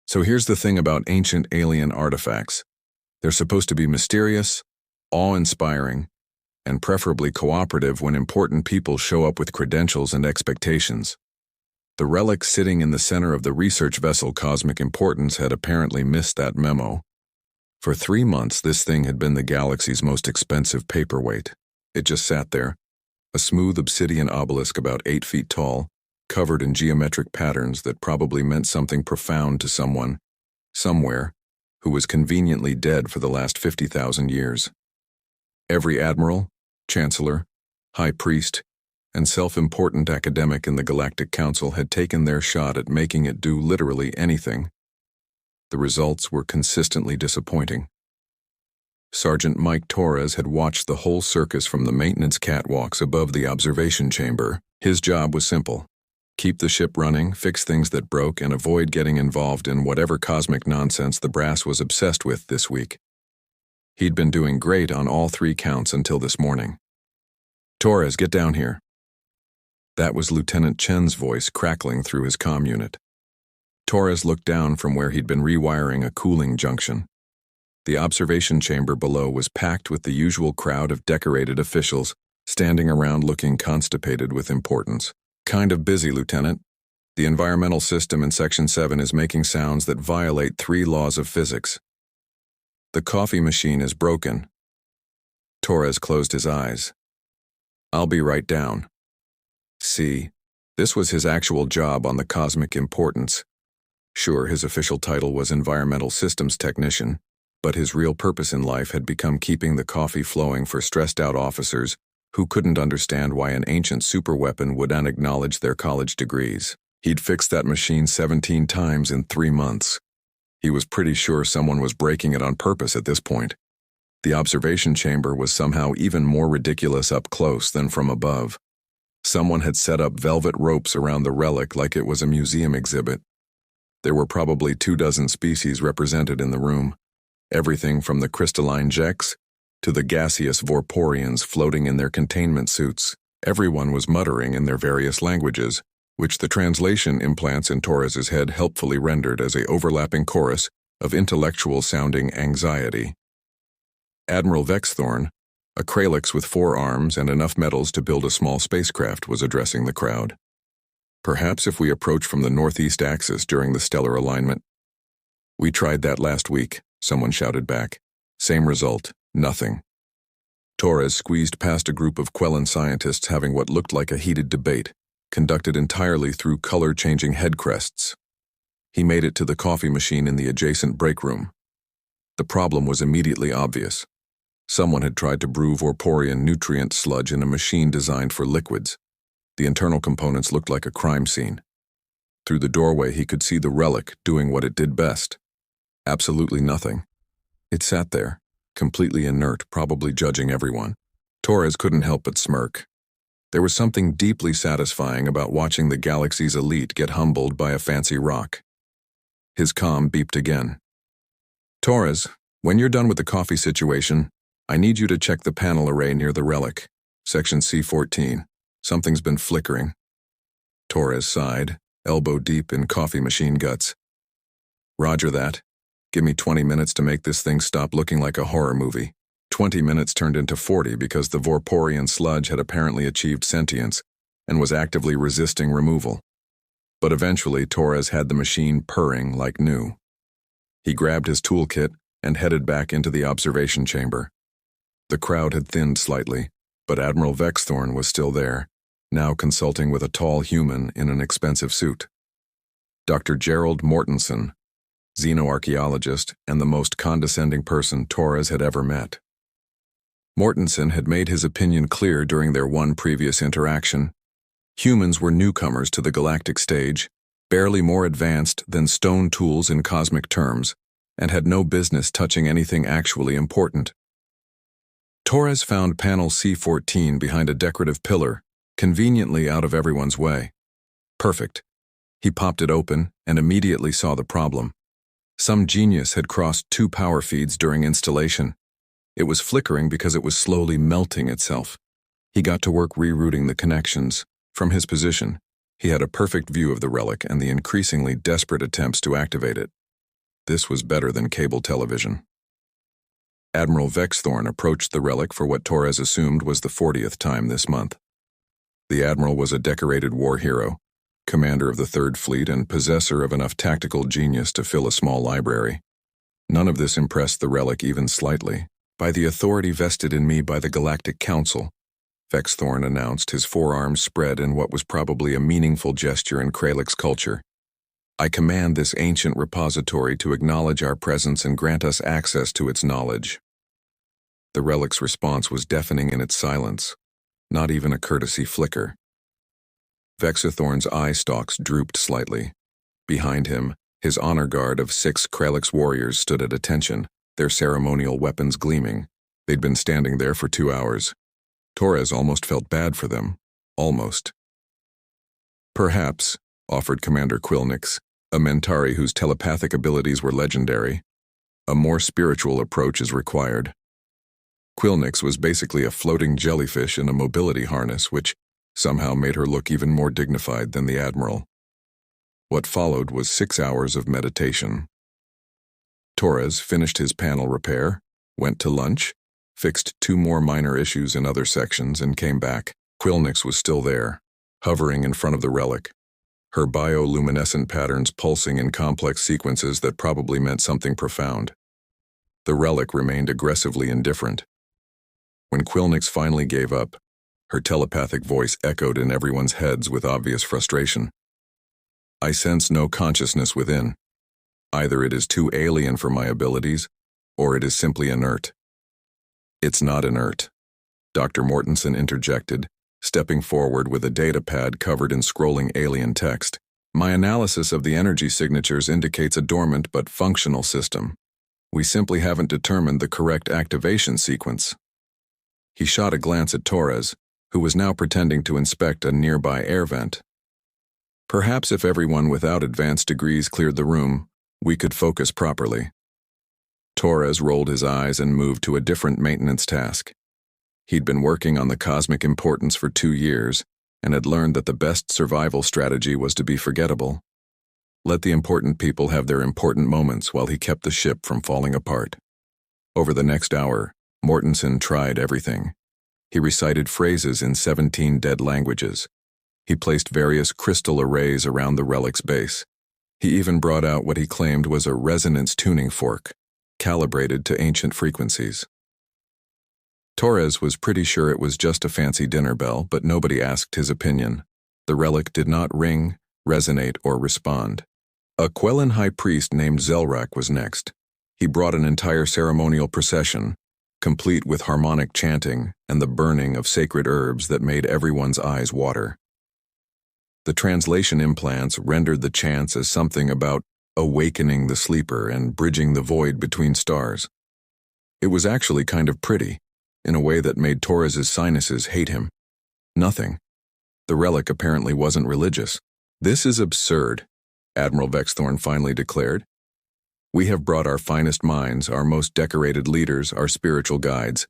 So here's the thing about ancient alien artifacts. They're supposed to be mysterious, awe-inspiring, and preferably cooperative when important people show up with credentials and expectations. The relic sitting in the center of the research vessel Cosmic Importance had apparently missed that memo. For 3 months, this thing had been the galaxy's most expensive paperweight. It just sat there, a smooth obsidian obelisk about 8 feet tall, covered in geometric patterns that probably meant something profound to someone, somewhere, who was conveniently dead for the last 50,000 years. Every admiral, chancellor, high priest, and self-important academic in the Galactic Council had taken their shot at making it do literally anything. The results were consistently disappointing. Sergeant Mike Torres had watched the whole circus from the maintenance catwalks above the observation chamber. His job was simple: keep the ship running, fix things that broke, and avoid getting involved in whatever cosmic nonsense the brass was obsessed with this week. He'd been doing great on all 3 counts until this morning. "Torres, get down here." That was Lieutenant Chen's voice crackling through his comm unit. Torres looked down from where he'd been rewiring a cooling junction. The observation chamber below was packed with the usual crowd of decorated officials, standing around looking constipated with importance. "Kind of busy, Lieutenant. The environmental system in Section 7 is making sounds that violate 3 laws of physics. The coffee machine is broken." Torres closed his eyes. "I'll be right down." See, this was his actual job on the Cosmic Importance. Sure, his official title was Environmental Systems Technician, but his real purpose in life had become keeping the coffee flowing for stressed-out officers who couldn't understand why an ancient superweapon would unacknowledge their college degrees. He'd fixed that machine 17 times in 3 months. He was pretty sure someone was breaking it on purpose at this point. The observation chamber was somehow even more ridiculous up close than from above. Someone had set up velvet ropes around the relic like it was a museum exhibit. There were probably 24 species represented in the room, everything from the crystalline Jex to the gaseous Vorporians floating in their containment suits. Everyone was muttering in their various languages, which the translation implants in Torres's head helpfully rendered as a overlapping chorus of intellectual-sounding anxiety. Admiral Vexthorn, a Kralix with 4 arms and enough metals to build a small spacecraft, was addressing the crowd. "Perhaps if we approach from the northeast axis during the stellar alignment." "We tried that last week," someone shouted back. "Same result, nothing." Torres squeezed past a group of Quellan scientists having what looked like a heated debate, conducted entirely through color-changing head crests. He made it to the coffee machine in the adjacent break room. The problem was immediately obvious. Someone had tried to brew Vorporian nutrient sludge in a machine designed for liquids. The internal components looked like a crime scene. Through the doorway he could see the relic doing what it did best. Absolutely nothing. It sat there, completely inert, probably judging everyone. Torres couldn't help but smirk. There was something deeply satisfying about watching the galaxy's elite get humbled by a fancy rock. His comm beeped again. "Torres, when you're done with the coffee situation, I need you to check the panel array near the relic, Section C14. Something's been flickering." Torres sighed, elbow deep in coffee machine guts. "Roger that. Give me 20 minutes to make this thing stop looking like a horror movie." 20 minutes turned into 40 because the Vorporian sludge had apparently achieved sentience and was actively resisting removal. But eventually Torres had the machine purring like new. He grabbed his toolkit and headed back into the observation chamber. The crowd had thinned slightly, but Admiral Vexthorn was still there, now consulting with a tall human in an expensive suit. Dr. Gerald Mortensen, xenoarchaeologist and the most condescending person Torres had ever met. Mortensen had made his opinion clear during their one previous interaction. Humans were newcomers to the galactic stage, barely more advanced than stone tools in cosmic terms, and had no business touching anything actually important. Torres found panel C14 behind a decorative pillar, conveniently out of everyone's way. Perfect. He popped it open and immediately saw the problem. Some genius had crossed 2 power feeds during installation. It was flickering because it was slowly melting itself. He got to work rerouting the connections. From his position, he had a perfect view of the relic and the increasingly desperate attempts to activate it. This was better than cable television. Admiral Vexthorn approached the relic for what Torres assumed was the 40th time this month. The Admiral was a decorated war hero, commander of the Third Fleet and possessor of enough tactical genius to fill a small library. None of this impressed the relic even slightly. By the authority vested in me by the Galactic Council, Vexthorn announced, his forearms spread in what was probably a meaningful gesture in Kralik's culture. I command this ancient repository to acknowledge our presence and grant us access to its knowledge. The relic's response was deafening in its silence, not even a courtesy flicker. Vexthorn's eye stalks drooped slightly. Behind him, his honor guard of 6 Kralik's warriors stood at attention, their ceremonial weapons gleaming. They'd been standing there for 2 hours. Torres almost felt bad for them. Almost. Perhaps, offered Commander Quilnix, a Mentari whose telepathic abilities were legendary, a more spiritual approach is required. Quilnix was basically a floating jellyfish in a mobility harness, which somehow made her look even more dignified than the Admiral. What followed was 6 hours of meditation. Torres finished his panel repair, went to lunch, fixed 2 more minor issues in other sections, and came back. Quilnix was still there, hovering in front of the relic, her bioluminescent patterns pulsing in complex sequences that probably meant something profound. The relic remained aggressively indifferent. When Quilnix finally gave up, her telepathic voice echoed in everyone's heads with obvious frustration. I sense no consciousness within. Either it is too alien for my abilities, or it is simply inert. It's not inert, Dr. Mortensen interjected, stepping forward with a data pad covered in scrolling alien text. My analysis of the energy signatures indicates a dormant but functional system. We simply haven't determined the correct activation sequence. He shot a glance at Torres, who was now pretending to inspect a nearby air vent. Perhaps if everyone without advanced degrees cleared the room, we could focus properly. Torres rolled his eyes and moved to a different maintenance task. He'd been working on the cosmic importance for 2 years and had learned that the best survival strategy was to be forgettable. Let the important people have their important moments while he kept the ship from falling apart. Over the next hour, Mortensen tried everything. He recited phrases in 17 dead languages. He placed various crystal arrays around the relic's base. He even brought out what he claimed was a resonance tuning fork, calibrated to ancient frequencies. Torres was pretty sure it was just a fancy dinner bell, but nobody asked his opinion. The relic did not ring, resonate, or respond. A Quellan high priest named Zelrak was next. He brought an entire ceremonial procession, complete with harmonic chanting and the burning of sacred herbs that made everyone's eyes water. The translation implants rendered the chants as something about awakening the sleeper and bridging the void between stars. It was actually kind of pretty, in a way that made Torres's sinuses hate him. Nothing. The relic apparently wasn't religious. This is absurd, Admiral Vexthorn finally declared. We have brought our finest minds, our most decorated leaders, our spiritual guides.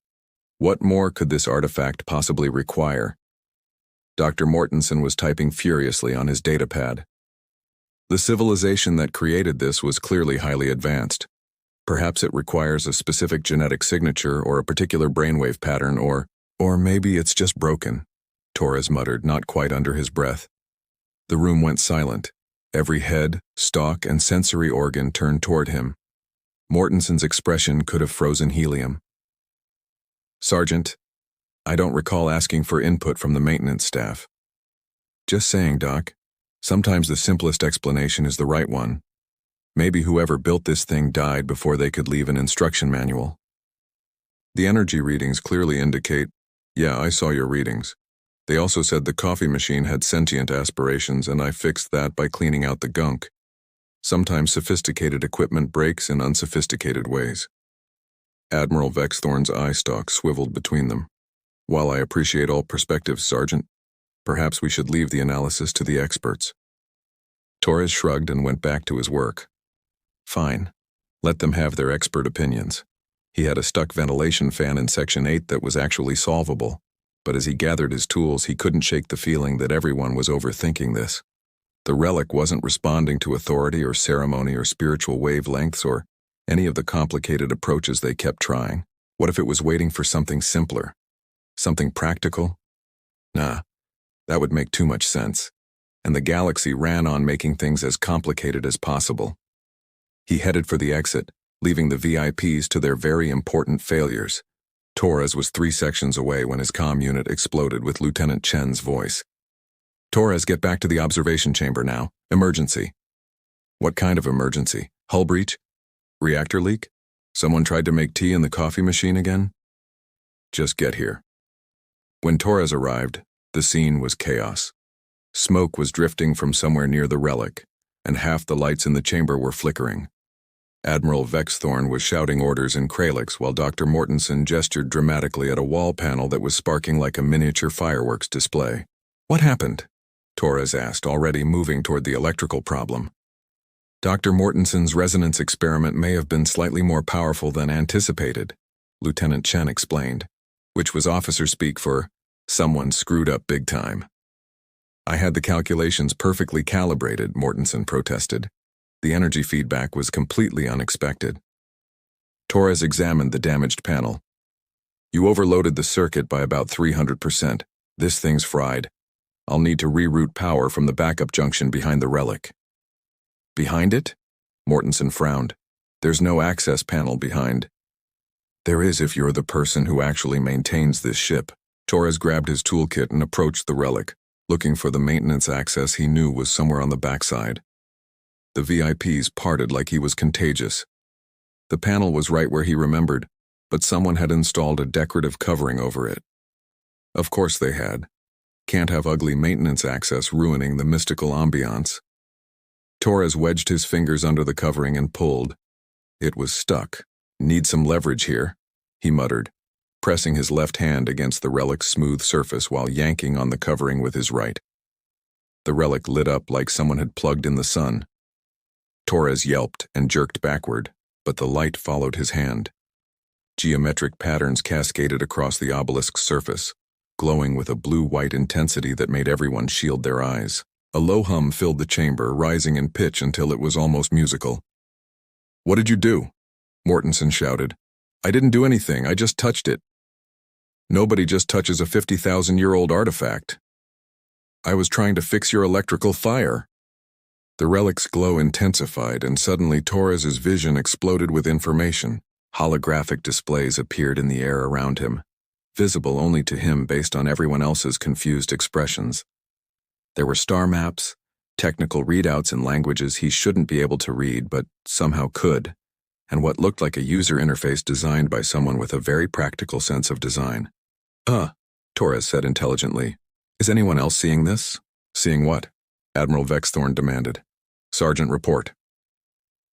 What more could this artifact possibly require? Dr. Mortensen was typing furiously on his datapad. The civilization that created this was clearly highly advanced. Perhaps it requires a specific genetic signature or a particular brainwave pattern, or maybe it's just broken, Torres muttered, not quite under his breath. The room went silent. Every head, stalk, and sensory organ turned toward him. Mortensen's expression could have frozen helium. Sergeant, I don't recall asking for input from the maintenance staff. Just saying, Doc. Sometimes the simplest explanation is the right one. Maybe whoever built this thing died before they could leave an instruction manual. The energy readings clearly indicate, yeah, I saw your readings. They also said the coffee machine had sentient aspirations, and I fixed that by cleaning out the gunk. Sometimes sophisticated equipment breaks in unsophisticated ways. Admiral Vexthorn's eye stalk swiveled between them. While I appreciate all perspectives, Sergeant, perhaps we should leave the analysis to the experts. Torres shrugged and went back to his work. Fine. Let them have their expert opinions. He had a stuck ventilation fan in Section 8 that was actually solvable, but as he gathered his tools, he couldn't shake the feeling that everyone was overthinking this. The relic wasn't responding to authority or ceremony or spiritual wavelengths or any of the complicated approaches they kept trying. What if it was waiting for something simpler? Something practical? Nah, that would make too much sense. And the galaxy ran on making things as complicated as possible. He headed for the exit, leaving the VIPs to their very important failures. Torres was 3 sections away when his comm unit exploded with Lieutenant Chen's voice. Torres, get back to the observation chamber now. Emergency. What kind of emergency? Hull breach? Reactor leak? Someone tried to make tea in the coffee machine again? Just get here. When Torres arrived, the scene was chaos. Smoke was drifting from somewhere near the relic, and half the lights in the chamber were flickering. Admiral Vexthorn was shouting orders in Kralix while Dr. Mortensen gestured dramatically at a wall panel that was sparking like a miniature fireworks display. What happened? Torres asked, already moving toward the electrical problem. Dr. Mortensen's resonance experiment may have been slightly more powerful than anticipated, Lieutenant Chen explained, which was officer speak for, someone screwed up big time. I had the calculations perfectly calibrated, Mortensen protested. The energy feedback was completely unexpected. Torres examined the damaged panel. You overloaded the circuit by about 300%. This thing's fried. I'll need to reroute power from the backup junction behind the relic. Behind it? Mortensen frowned. There's no access panel behind. There is if you're the person who actually maintains this ship. Torres grabbed his toolkit and approached the relic, looking for the maintenance access he knew was somewhere on the backside. The VIPs parted like he was contagious. The panel was right where he remembered, but someone had installed a decorative covering over it. Of course they had. Can't have ugly maintenance access ruining the mystical ambiance. Torres wedged his fingers under the covering and pulled. It was stuck. Need some leverage here, he muttered, pressing his left hand against the relic's smooth surface while yanking on the covering with his right. The relic lit up like someone had plugged in the sun. Torres yelped and jerked backward, but the light followed his hand. Geometric patterns cascaded across the obelisk's surface, glowing with a blue-white intensity that made everyone shield their eyes. A low hum filled the chamber, rising in pitch until it was almost musical. What did you do? Mortensen shouted. I didn't do anything, I just touched it. Nobody just touches a 50,000-year-old artifact. I was trying to fix your electrical fire. The relic's glow intensified, and suddenly Torres's vision exploded with information. Holographic displays appeared in the air around him, visible only to him based on everyone else's confused expressions. There were star maps, technical readouts in languages he shouldn't be able to read but somehow could, and what looked like a user interface designed by someone with a very practical sense of design. Torres said intelligently. Is anyone else seeing this? Seeing what? Admiral Vexthorn demanded. Sergeant, report.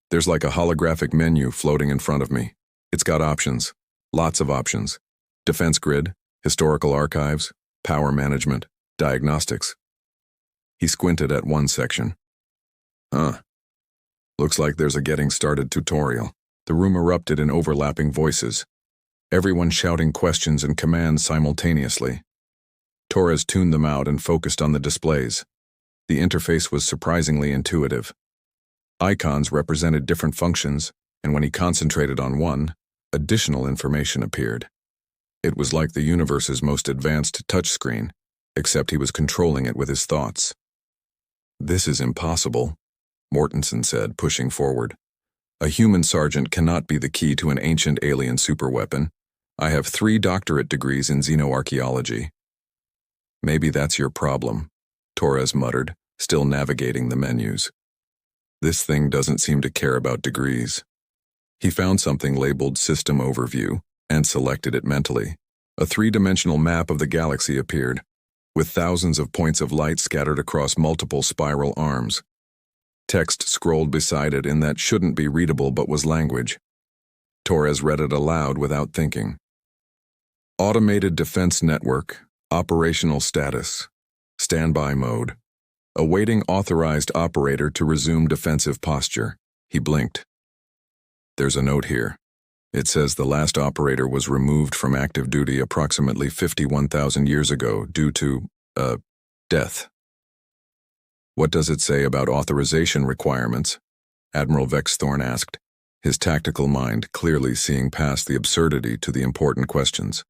There's like a holographic menu floating in front of me. It's got options. Lots of options. Defense grid, historical archives, power management, diagnostics. He squinted at one section. Looks like there's a getting started tutorial. The room erupted in overlapping voices, everyone shouting questions and commands simultaneously. Torres tuned them out and focused on the displays. The interface was surprisingly intuitive. Icons represented different functions, and when he concentrated on one, additional information appeared. It was like the universe's most advanced touchscreen, except he was controlling it with his thoughts. This is impossible, Mortensen said, pushing forward. A human sergeant cannot be the key to an ancient alien superweapon. I have 3 doctorate degrees in xenoarchaeology. Maybe that's your problem, Torres muttered, still navigating the menus. This thing doesn't seem to care about degrees. He found something labeled System Overview and selected it mentally. A 3-dimensional map of the galaxy appeared, with thousands of points of light scattered across multiple spiral arms. Text scrolled beside it in that shouldn't be readable but was language. Torres read it aloud without thinking. Automated Defense Network, operational status, standby mode. Awaiting authorized operator to resume defensive posture. He blinked. There's a note here. It says the last operator was removed from active duty approximately 51,000 years ago due to, death. What does it say about authorization requirements? Admiral Vexthorn asked, his tactical mind clearly seeing past the absurdity to the important questions.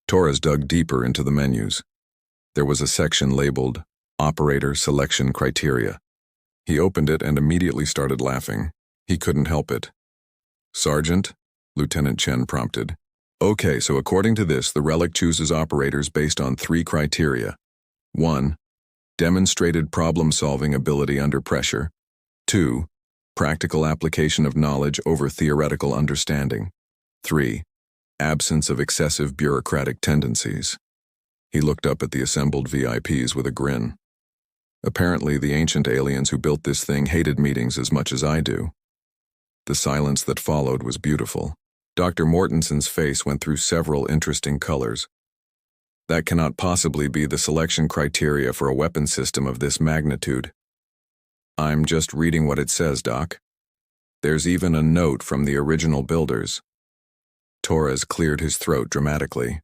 Torres dug deeper into the menus. There was a section labeled Operator Selection Criteria. He opened it and immediately started laughing. He couldn't help it. Sergeant? Lieutenant Chen prompted. Okay, so according to this, the Relic chooses operators based on 3 criteria. 1. Demonstrated problem-solving ability under pressure. 2. Practical application of knowledge over theoretical understanding. 3. Absence of excessive bureaucratic tendencies. He looked up at the assembled VIPs with a grin. Apparently, the ancient aliens who built this thing hated meetings as much as I do. The silence that followed was beautiful. Dr. Mortenson's face went through several interesting colors. That cannot possibly be the selection criteria for a weapon system of this magnitude. I'm just reading what it says, Doc. There's even a note from the original builders. Torres cleared his throat dramatically.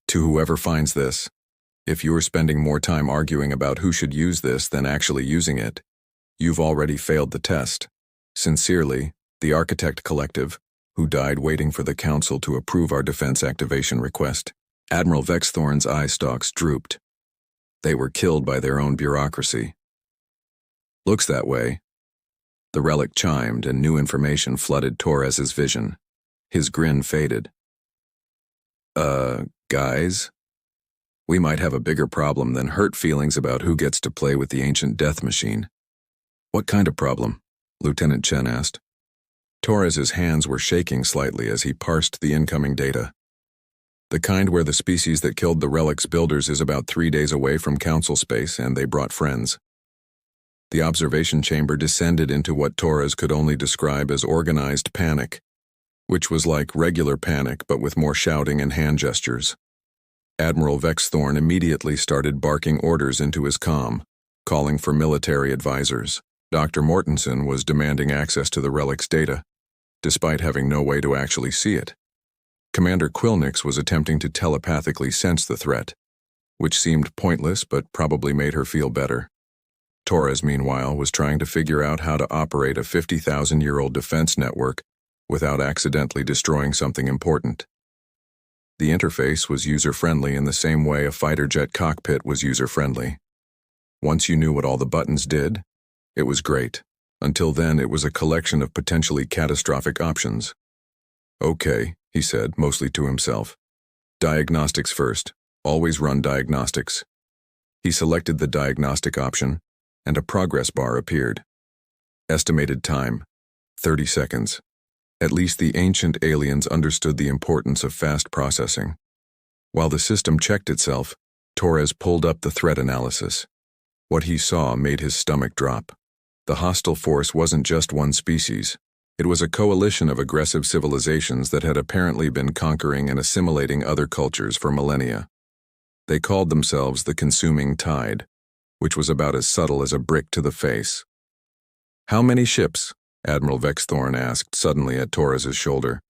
To whoever finds this, if you're spending more time arguing about who should use this than actually using it, you've already failed the test. Sincerely, the Architect Collective, who died waiting for the Council to approve our defense activation request. Admiral Vexthorn's eye stalks drooped. They were killed by their own bureaucracy. Looks that way. The relic chimed and new information flooded Torres's vision. His grin faded. Guys? We might have a bigger problem than hurt feelings about who gets to play with the ancient death machine. What kind of problem? Lieutenant Chen asked. Torres's hands were shaking slightly as he parsed the incoming data. The kind where the species that killed the relic's builders is about 3 days away from Council space, and they brought friends. The observation chamber descended into what Torres could only describe as organized panic, which was like regular panic but with more shouting and hand gestures. Admiral Vexthorn immediately started barking orders into his comm, calling for military advisors. Dr. Mortenson was demanding access to the relic's data, despite having no way to actually see it. Commander Quilnix was attempting to telepathically sense the threat, which seemed pointless but probably made her feel better. Torres, meanwhile, was trying to figure out how to operate a 50,000-year-old defense network without accidentally destroying something important. The interface was user-friendly in the same way a fighter jet cockpit was user-friendly. Once you knew what all the buttons did, it was great. Until then, it was a collection of potentially catastrophic options. Okay, he said, mostly to himself. Diagnostics first. Always run diagnostics. He selected the diagnostic option, and a progress bar appeared. Estimated time, 30 seconds. At least the ancient aliens understood the importance of fast processing. While the system checked itself, Torres pulled up the threat analysis. What he saw made his stomach drop. The hostile force wasn't just one species. It was a coalition of aggressive civilizations that had apparently been conquering and assimilating other cultures for millennia. They called themselves the Consuming Tide, which was about as subtle as a brick to the face. How many ships? Admiral Vexthorn asked suddenly at Torres's shoulder.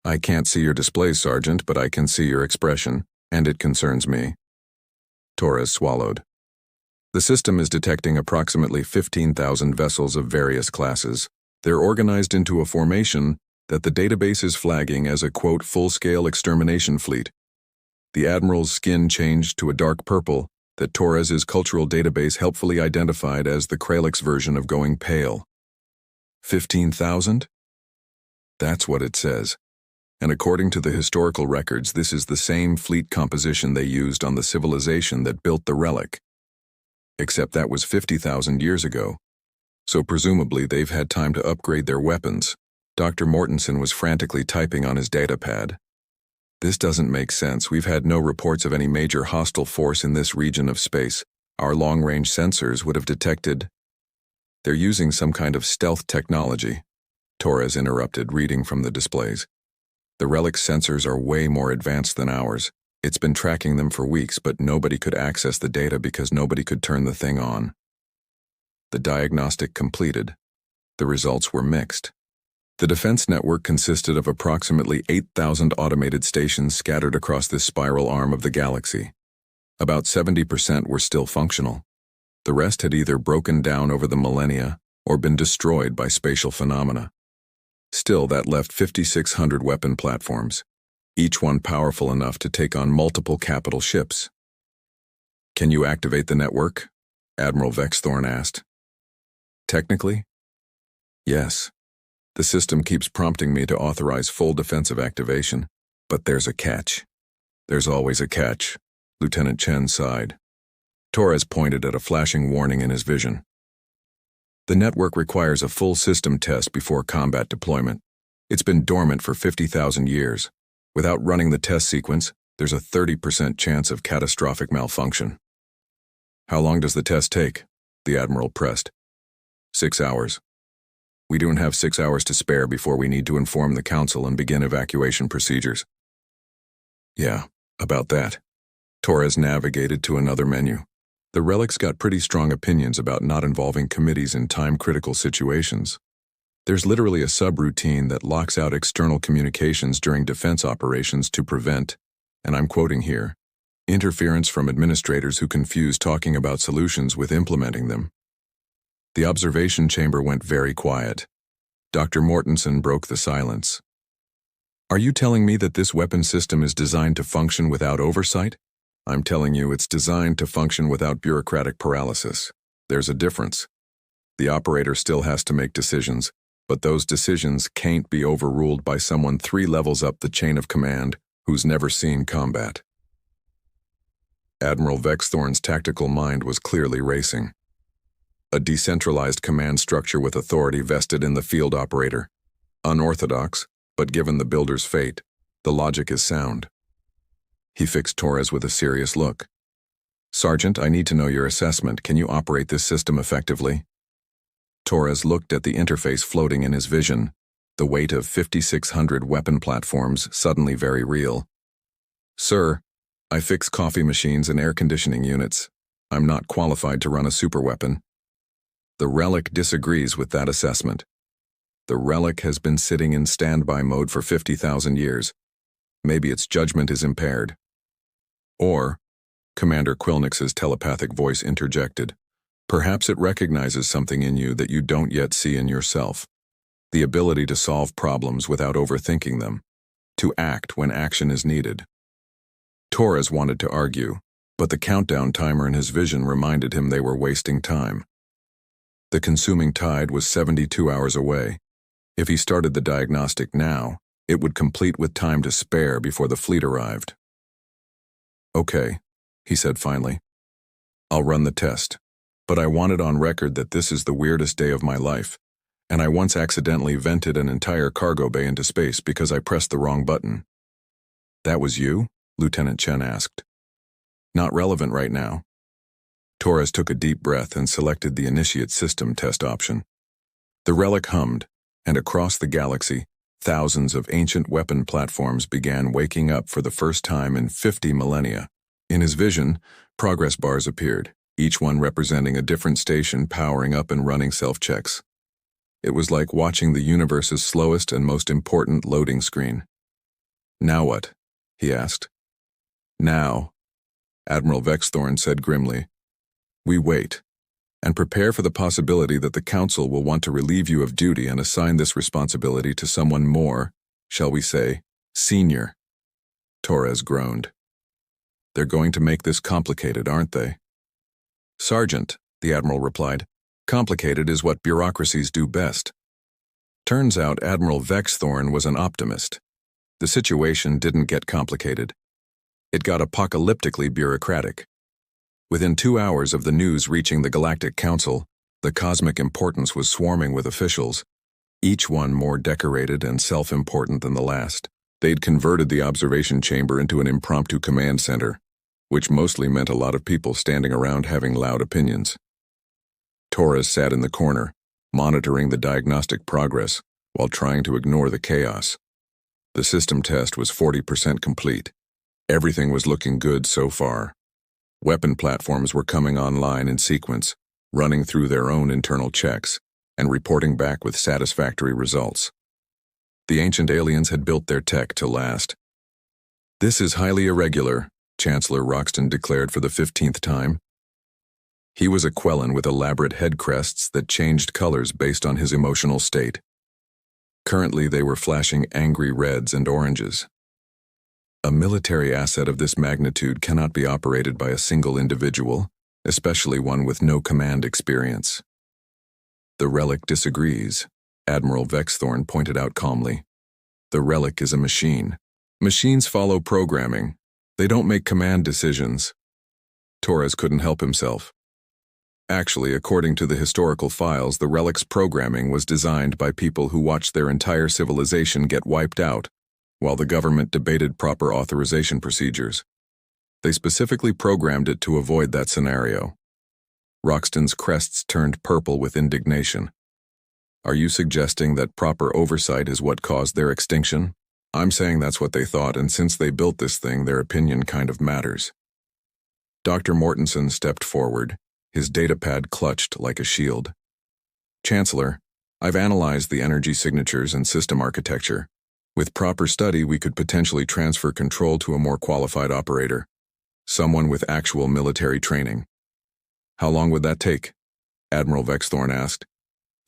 I can't see your display, Sergeant, but I can see your expression, and it concerns me. Torres swallowed. The system is detecting approximately 15,000 vessels of various classes. They're organized into a formation that the database is flagging as a, quote, full-scale extermination fleet. The Admiral's skin changed to a dark purple that Torres's cultural database helpfully identified as the Kralix version of going pale. 15,000? That's what it says. And according to the historical records, this is the same fleet composition they used on the civilization that built the relic. Except that was 50,000 years ago. So presumably they've had time to upgrade their weapons. Dr. Mortenson was frantically typing on his datapad. This doesn't make sense. We've had no reports of any major hostile force in this region of space. Our long-range sensors would have detected. They're using some kind of stealth technology, Torres interrupted, reading from the displays. The relic's sensors are way more advanced than ours. It's been tracking them for weeks, but nobody could access the data because nobody could turn the thing on. The diagnostic completed. The results were mixed. The defense network consisted of approximately 8,000 automated stations scattered across this spiral arm of the galaxy. About 70% were still functional. The rest had either broken down over the millennia or been destroyed by spatial phenomena. Still, that left 5,600 weapon platforms, each one powerful enough to take on multiple capital ships. "Can you activate the network?" Admiral Vexthorn asked. "Technically, yes. The system keeps prompting me to authorize full defensive activation, but there's a catch." "There's always a catch," Lieutenant Chen sighed. Torres pointed at a flashing warning in his vision. "The network requires a full system test before combat deployment. It's been dormant for 50,000 years. Without running the test sequence, there's a 30% chance of catastrophic malfunction." "How long does the test take?" the Admiral pressed. 6 hours. We don't have 6 hours to spare before we need to inform the Council and begin evacuation procedures." "Yeah, about that." Torres navigated to another menu. The Relic's got pretty strong opinions about not involving committees in time-critical situations. There's literally a subroutine that locks out external communications during defense operations to prevent, and I'm quoting here, "interference from administrators who confuse talking about solutions with implementing them." The observation chamber went very quiet. Dr. Mortensen broke the silence. "Are you telling me that this weapon system is designed to function without oversight?" "I'm telling you it's designed to function without bureaucratic paralysis. There's a difference. The operator still has to make decisions, but those decisions can't be overruled by someone 3 levels up the chain of command who's never seen combat." Admiral Vexthorn's tactical mind was clearly racing. A decentralized command structure with authority vested in the field operator. Unorthodox, but given the builder's fate, the logic is sound. He fixed Torres with a serious look. "Sergeant, I need to know your assessment. Can you operate this system effectively?" Torres looked at the interface floating in his vision, the weight of 5,600 weapon platforms suddenly very real. "Sir, I fix coffee machines and air conditioning units. I'm not qualified to run a superweapon." The Relic disagrees with that assessment. The Relic has been sitting in standby mode for 50,000 years. Maybe its judgment is impaired. Or, Commander Quilnix's telepathic voice interjected, perhaps it recognizes something in you that you don't yet see in yourself. The ability to solve problems without overthinking them. To act when action is needed. Torres wanted to argue, but the countdown timer in his vision reminded him they were wasting time. The consuming tide was 72 hours away. If he started the diagnostic now, it would complete with time to spare before the fleet arrived. "Okay," he said finally. "I'll run the test, but I want it on record that this is the weirdest day of my life, and I once accidentally vented an entire cargo bay into space because I pressed the wrong button." "That was you?" Lieutenant Chen asked. "Not relevant right now." Torres took a deep breath and selected the Initiate System test option. The Relic hummed, and across the galaxy, thousands of ancient weapon platforms began waking up for the first time in 50 millennia. In his vision, progress bars appeared, each one representing a different station powering up and running self-checks. It was like watching the universe's slowest and most important loading screen. "Now what?" he asked. "Now," Admiral Vexthorn said grimly, "we wait, and prepare for the possibility that the Council will want to relieve you of duty and assign this responsibility to someone more, shall we say, senior." Torres groaned. "They're going to make this complicated, aren't they?" "Sergeant," the Admiral replied, "complicated is what bureaucracies do best." Turns out Admiral Vexthorn was an optimist. The situation didn't get complicated. It got apocalyptically bureaucratic. Within 2 hours of the news reaching the Galactic Council, the cosmic importance was swarming with officials, each one more decorated and self-important than the last. They'd converted the observation chamber into an impromptu command center, which mostly meant a lot of people standing around having loud opinions. Torres sat in the corner, monitoring the diagnostic progress while trying to ignore the chaos. The system test was 40% complete. Everything was looking good so far. Weapon platforms were coming online in sequence, running through their own internal checks, and reporting back with satisfactory results. The ancient aliens had built their tech to last. "This is highly irregular," Chancellor Roxton declared for the 15th time. He was a Quellan with elaborate head crests that changed colors based on his emotional state. Currently, they were flashing angry reds and oranges. A military asset of this magnitude cannot be operated by a single individual, especially one with no command experience. The Relic disagrees, Admiral Vexthorn pointed out calmly. The Relic is a machine. Machines follow programming. They don't make command decisions. Torres couldn't help himself. Actually, according to the historical files, the Relic's programming was designed by people who watched their entire civilization get wiped out, while the government debated proper authorization procedures. They specifically programmed it to avoid that scenario. Roxton's crests turned purple with indignation. Are you suggesting that proper oversight is what caused their extinction? I'm saying that's what they thought, and since they built this thing, their opinion kind of matters. Dr. Mortensen stepped forward, his datapad clutched like a shield. Chancellor, I've analyzed the energy signatures and system architecture. With proper study, we could potentially transfer control to a more qualified operator, someone with actual military training. How long would that take? Admiral Vexthorn asked.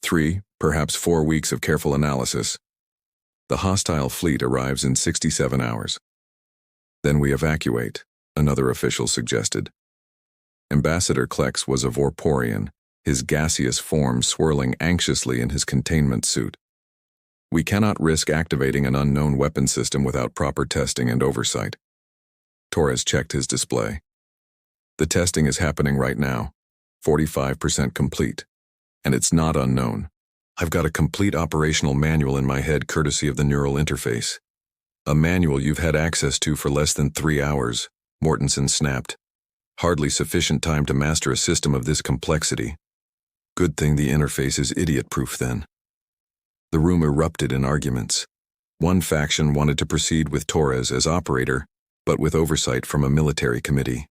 3, perhaps 4 weeks of careful analysis. The hostile fleet arrives in 67 hours. Then we evacuate, another official suggested. Ambassador Klex was a Vorporian, his gaseous form swirling anxiously in his containment suit. We cannot risk activating an unknown weapon system without proper testing and oversight. Torres checked his display. The testing is happening right now, 45% complete, and it's not unknown. I've got a complete operational manual in my head courtesy of the neural interface. A manual you've had access to for less than 3 hours, Mortensen snapped. Hardly sufficient time to master a system of this complexity. Good thing the interface is idiot-proof then. The room erupted in arguments. One faction wanted to proceed with Torres as operator, but with oversight from a military committee.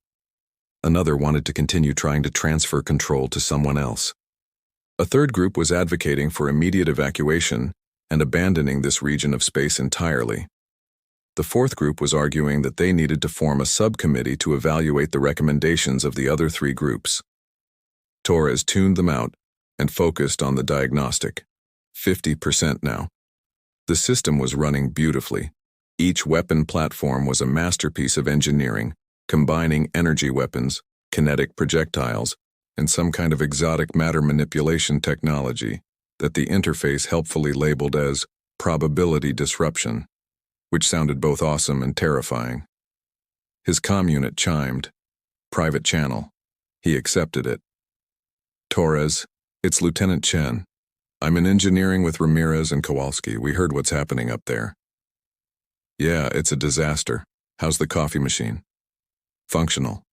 Another wanted to continue trying to transfer control to someone else. A third group was advocating for immediate evacuation and abandoning this region of space entirely. The fourth group was arguing that they needed to form a subcommittee to evaluate the recommendations of the other 3 groups. Torres tuned them out and focused on the diagnostic. 50% now. The system was running beautifully. Each weapon platform was a masterpiece of engineering, combining energy weapons, kinetic projectiles, and some kind of exotic matter manipulation technology that the interface helpfully labeled as probability disruption, which sounded both awesome and terrifying. His comm unit chimed. Private channel. He accepted it. Torres, it's Lieutenant Chen. I'm in engineering with Ramirez and Kowalski. We heard what's happening up there. Yeah, it's a disaster. How's the coffee machine? Functional.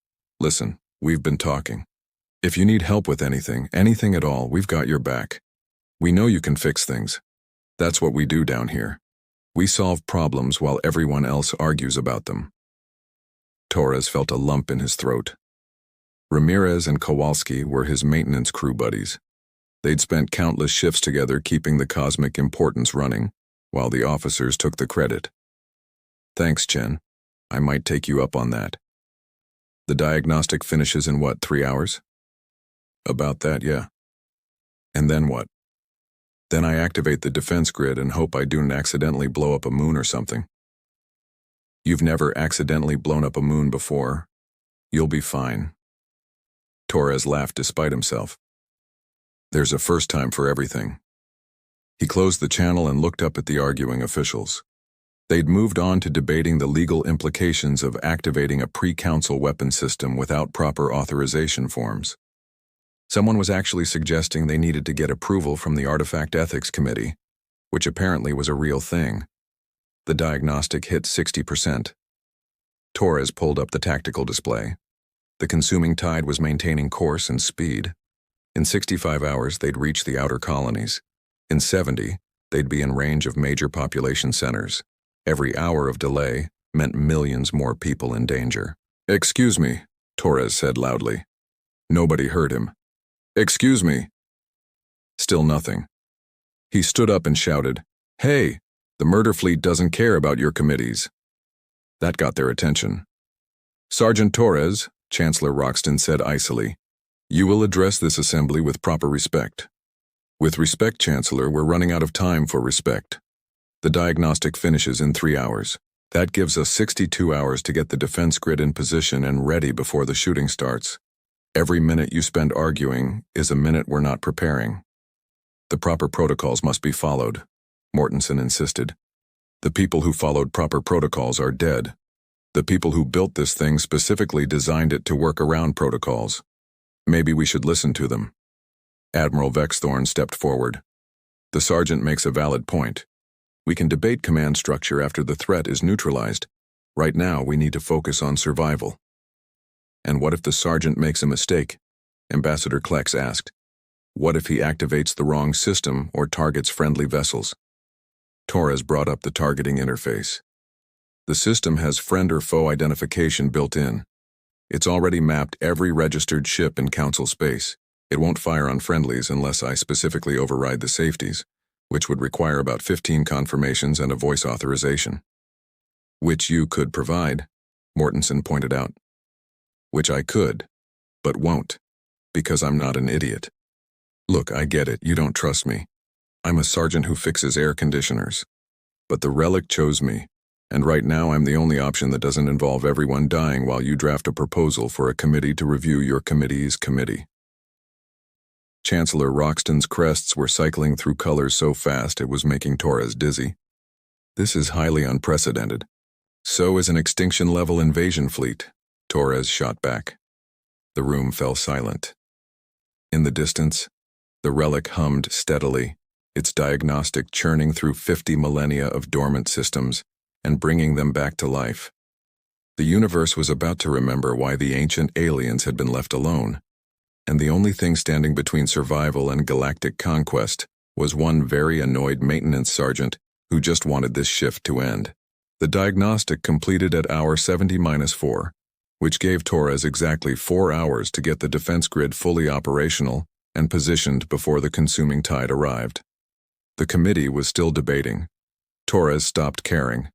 Listen, we've been talking. If you need help with anything at all, we've got your back. We know you can fix things. That's what we do down here. We solve problems while everyone else argues about them. Torres felt a lump in his throat. Ramirez and Kowalski were his maintenance crew buddies. They'd spent countless shifts together keeping the cosmic importance running, while the officers took the credit. Thanks, Chen. I might take you up on that. The diagnostic finishes in what, 3 hours? About that, yeah. And then what? Then I activate the defense grid and hope I don't accidentally blow up a moon or something. You've never accidentally blown up a moon before. You'll be fine. Torres laughed despite himself. There's a first time for everything. He closed the channel and looked up at the arguing officials. They'd moved on to debating the legal implications of activating a pre-council weapon system without proper authorization forms. Someone was actually suggesting they needed to get approval from the Artifact Ethics Committee, which apparently was a real thing. The diagnostic hit 60%. Torres pulled up the tactical display. The consuming tide was maintaining course and speed. In 65 hours, they'd reach the outer colonies. In 70, they'd be in range of major population centers. Every hour of delay meant millions more people in danger. Excuse me, Torres said loudly. Nobody heard him. Excuse me. Still nothing. He stood up and shouted, Hey, the murder fleet doesn't care about your committees. That got their attention. Sergeant Torres, Chancellor Roxton said icily, You will address this assembly with proper respect. With respect, Chancellor, we're running out of time for respect. The diagnostic finishes in 3 hours. That gives us 62 hours to get the defense grid in position and ready before the shooting starts. Every minute you spend arguing is a minute we're not preparing. The proper protocols must be followed, Mortensen insisted. The people who followed proper protocols are dead. The people who built this thing specifically designed it to work around protocols. Maybe we should listen to them. Admiral Vexthorn stepped forward. The sergeant makes a valid point. We can debate command structure after the threat is neutralized. Right now, we need to focus on survival. And what if the sergeant makes a mistake? Ambassador Klex asked. What if he activates the wrong system or targets friendly vessels? Torres brought up the targeting interface. The system has friend or foe identification built in. It's already mapped every registered ship in Council space. It won't fire on friendlies unless I specifically override the safeties, which would require about 15 confirmations and a voice authorization. Which you could provide, Mortensen pointed out. Which I could, but won't, because I'm not an idiot. Look, I get it, you don't trust me. I'm a sergeant who fixes air conditioners. But the Relic chose me, and right now I'm the only option that doesn't involve everyone dying while you draft a proposal for a committee to review your committee's committee. Chancellor Roxton's crests were cycling through colors so fast it was making Torres dizzy. This is highly unprecedented. So is an extinction-level invasion fleet, Torres shot back. The room fell silent. In the distance, the Relic hummed steadily, its diagnostic churning through 50 millennia of dormant systems and bringing them back to life. The universe was about to remember why the ancient aliens had been left alone, and the only thing standing between survival and galactic conquest was one very annoyed maintenance sergeant who just wanted this shift to end. The diagnostic completed at hour 70-4, which gave Torres exactly 4 hours to get the defense grid fully operational and positioned before the consuming tide arrived. The committee was still debating. Torres stopped caring.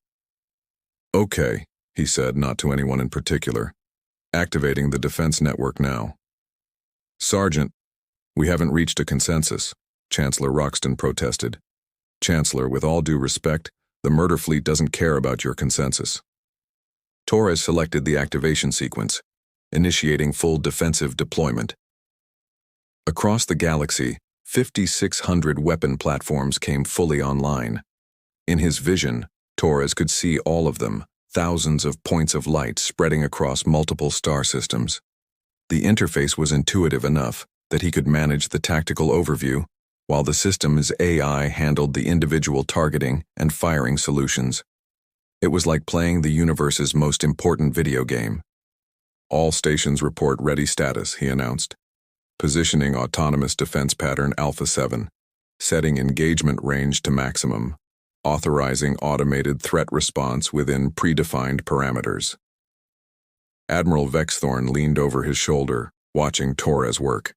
Okay, he said, not to anyone in particular. Activating the defense network now. Sergeant, we haven't reached a consensus, Chancellor Roxton protested. Chancellor, with all due respect, the murder fleet doesn't care about your consensus. Torres selected the activation sequence, initiating full defensive deployment. Across the galaxy, 5,600 weapon platforms came fully online. In his vision, Torres could see all of them, thousands of points of light spreading across multiple star systems. The interface was intuitive enough that he could manage the tactical overview, while the system's AI handled the individual targeting and firing solutions. It was like playing the universe's most important video game. All stations report ready status, he announced. Positioning autonomous defense pattern Alpha 7, setting engagement range to maximum, authorizing automated threat response within predefined parameters. Admiral Vexthorn leaned over his shoulder, watching Torres work.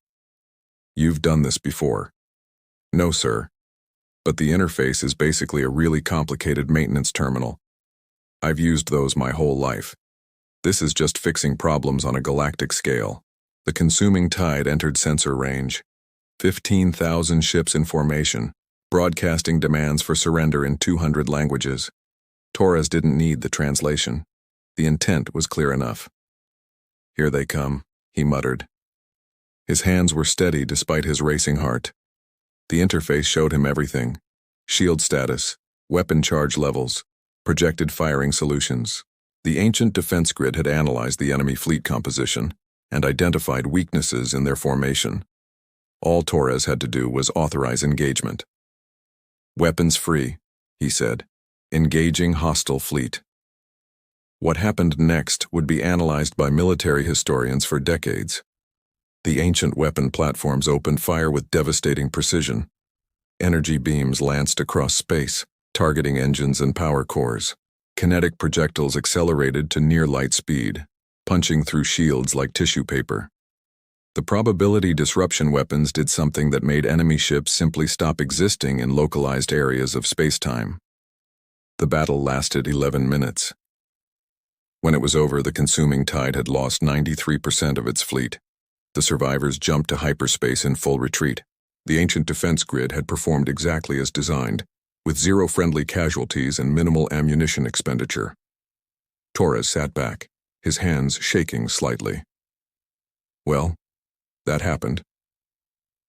You've done this before. No, sir. But the interface is basically a really complicated maintenance terminal. I've used those my whole life. This is just fixing problems on a galactic scale. The consuming tide entered sensor range. 15,000 ships in formation, broadcasting demands for surrender in 200 languages. Torres didn't need the translation. The intent was clear enough. Here they come, he muttered. His hands were steady despite his racing heart. The interface showed him everything. Shield status, weapon charge levels, projected firing solutions. The ancient defense grid had analyzed the enemy fleet composition and identified weaknesses in their formation. All Torres had to do was authorize engagement. Weapons free, he said, engaging hostile fleet. What happened next would be analyzed by military historians for decades. The ancient weapon platforms opened fire with devastating precision. Energy beams lanced across space, targeting engines and power cores. Kinetic projectiles accelerated to near light speed, punching through shields like tissue paper. The probability disruption weapons did something that made enemy ships simply stop existing in localized areas of spacetime. The battle lasted 11 minutes. When it was over, the consuming tide had lost 93% of its fleet. The survivors jumped to hyperspace in full retreat. The ancient defense grid had performed exactly as designed, with zero friendly casualties and minimal ammunition expenditure. Torres sat back, his hands shaking slightly. Well, that happened.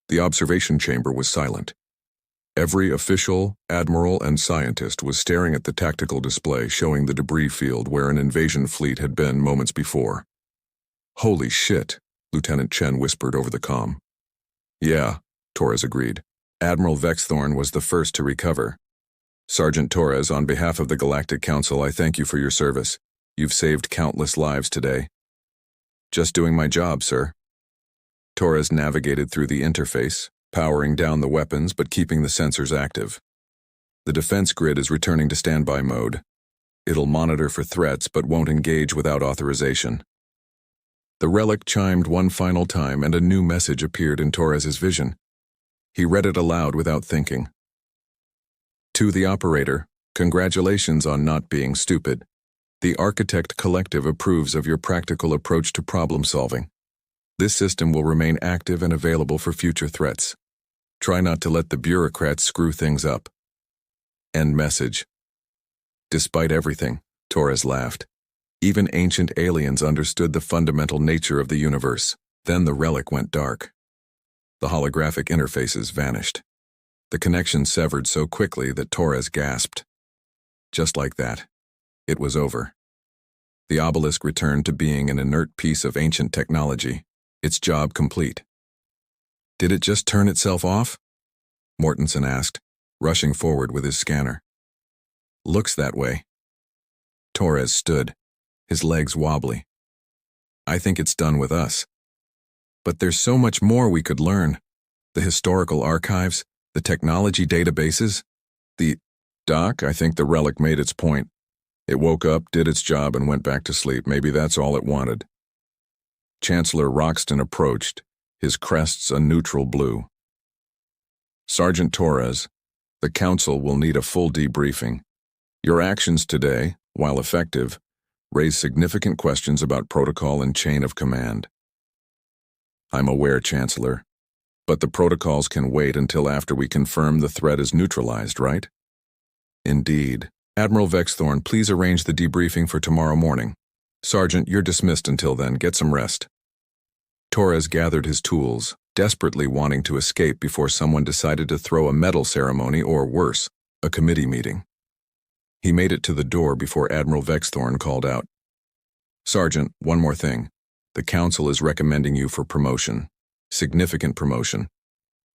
The observation chamber was silent. Every official, admiral, and scientist was staring at the tactical display showing the debris field where an invasion fleet had been moments before. "Holy shit," Lieutenant Chen whispered over the comm. "Yeah," Torres agreed. Admiral Vexthorn was the first to recover. "Sergeant Torres, on behalf of the Galactic Council, I thank you for your service. You've saved countless lives today." "Just doing my job, sir." Torres navigated through the interface, powering down the weapons but keeping the sensors active. The defense grid is returning to standby mode. It'll monitor for threats but won't engage without authorization. The relic chimed one final time and a new message appeared in Torres's vision. He read it aloud without thinking. "To the operator, congratulations on not being stupid. The Architect Collective approves of your practical approach to problem solving. This system will remain active and available for future threats. Try not to let the bureaucrats screw things up." End message. Despite everything, Torres laughed. Even ancient aliens understood the fundamental nature of the universe. Then the relic went dark. The holographic interfaces vanished. The connection severed so quickly that Torres gasped. Just like that, it was over. The obelisk returned to being an inert piece of ancient technology, its job complete. "Did it just turn itself off?" Mortensen asked, rushing forward with his scanner. "Looks that way." Torres stood, his legs wobbly. "I think it's done with us. But there's so much more we could learn. The historical archives, the technology databases, Doc, I think the relic made its point. It woke up, did its job, and went back to sleep. Maybe that's all it wanted." Chancellor Roxton approached, his crests a neutral blue. "Sergeant Torres, the Council will need a full debriefing. Your actions today, while effective, raise significant questions about protocol and chain of command." "I'm aware, Chancellor, but the protocols can wait until after we confirm the threat is neutralized, right?" "Indeed. Admiral Vexthorn, please arrange the debriefing for tomorrow morning. Sergeant, you're dismissed until then. Get some rest." Torres gathered his tools, desperately wanting to escape before someone decided to throw a medal ceremony or, worse, a committee meeting. He made it to the door before Admiral Vexthorn called out. "Sergeant, one more thing. The Council is recommending you for promotion. Significant promotion.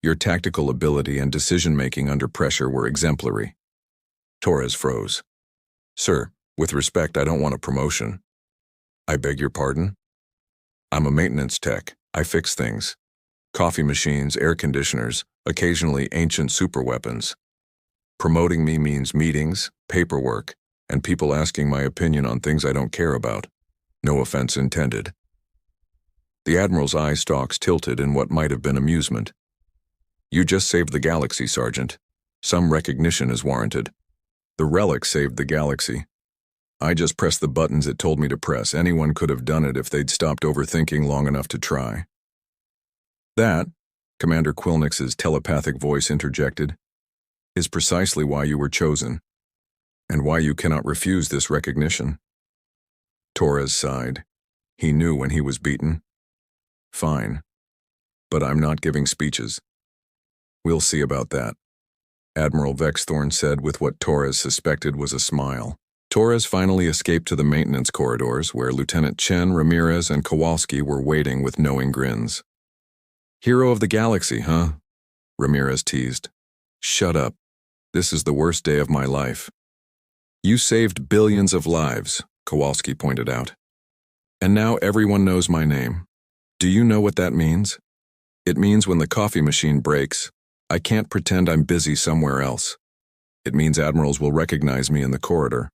Your tactical ability and decision-making under pressure were exemplary." Torres froze. "Sir, with respect, I don't want a promotion." "I beg your pardon?" "I'm a maintenance tech. I fix things. Coffee machines, air conditioners, occasionally ancient superweapons. Promoting me means meetings, paperwork, and people asking my opinion on things I don't care about. No offense intended." The Admiral's eye stalks tilted in what might have been amusement. "You just saved the galaxy, Sergeant. Some recognition is warranted. The relic saved the galaxy. I just pressed the buttons it told me to press. Anyone could have done it if they'd stopped overthinking long enough to try." "That," Commander Quilnix's telepathic voice interjected, "is precisely why you were chosen, and why you cannot refuse this recognition." Torres sighed. He knew when he was beaten. "Fine, but I'm not giving speeches." "We'll see about that," Admiral Vexthorn said with what Torres suspected was a smile. Torres finally escaped to the maintenance corridors where Lieutenant Chen, Ramirez, and Kowalski were waiting with knowing grins. "Hero of the galaxy, huh?" Ramirez teased. "Shut up. This is the worst day of my life." "You saved billions of lives," Kowalski pointed out. "And now everyone knows my name. Do you know what that means? It means when the coffee machine breaks, I can't pretend I'm busy somewhere else. It means admirals will recognize me in the corridor.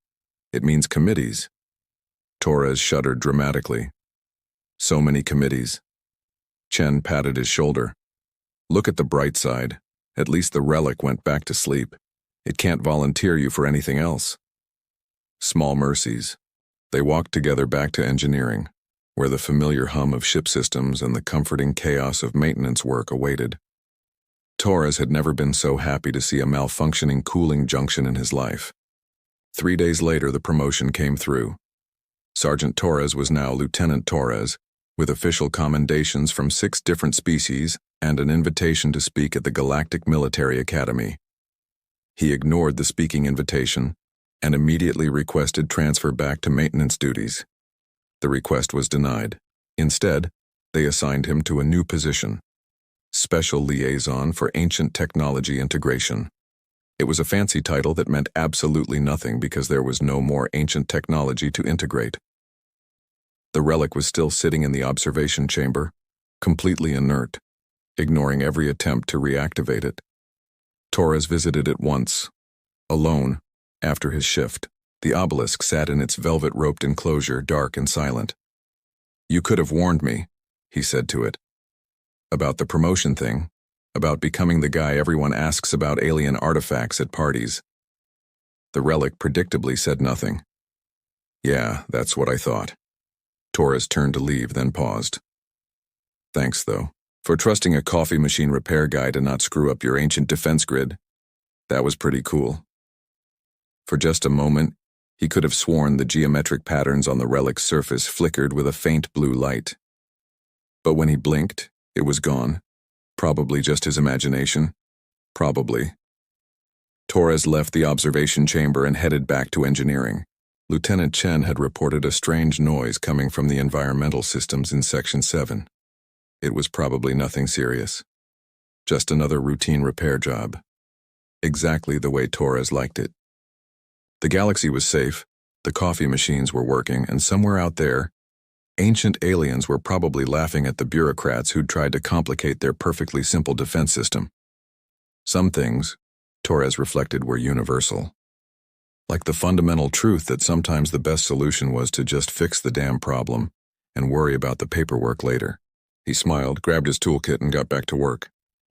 It means committees." Torres shuddered dramatically. "So many committees." Chen patted his shoulder. "Look at the bright side. At least the relic went back to sleep. It can't volunteer you for anything else." Small mercies. They walked together back to engineering. where the familiar hum of ship systems and the comforting chaos of maintenance work awaited. Torres had never been so happy to see a malfunctioning cooling junction in his life. 3 days later, the promotion came through. Sergeant Torres was now Lieutenant Torres, with official commendations from 6 different species and an invitation to speak at the Galactic Military Academy. He ignored the speaking invitation and immediately requested transfer back to maintenance duties. The request was denied. Instead, they assigned him to a new position: Special Liaison for Ancient Technology Integration. It was a fancy title that meant absolutely nothing because there was no more ancient technology to integrate. The relic was still sitting in the observation chamber, completely inert, ignoring every attempt to reactivate it. Torres visited it once, alone, after his shift. The obelisk sat in its velvet-roped enclosure, dark and silent. "You could have warned me," he said to it. "About the promotion thing, about becoming the guy everyone asks about alien artifacts at parties." The relic predictably said nothing. "Yeah, that's what I thought." Torres turned to leave, then paused. "Thanks, though, for trusting a coffee machine repair guy to not screw up your ancient defense grid. That was pretty cool." For just a moment, he could have sworn the geometric patterns on the relic's surface flickered with a faint blue light. But when he blinked, it was gone. Probably just his imagination. Probably. Torres left the observation chamber and headed back to engineering. Lieutenant Chen had reported a strange noise coming from the environmental systems in Section 7. It was probably nothing serious. Just another routine repair job. Exactly the way Torres liked it. The galaxy was safe, the coffee machines were working, and somewhere out there, ancient aliens were probably laughing at the bureaucrats who'd tried to complicate their perfectly simple defense system. Some things, Torres reflected, were universal. Like the fundamental truth that sometimes the best solution was to just fix the damn problem and worry about the paperwork later. He smiled, grabbed his toolkit, and got back to work.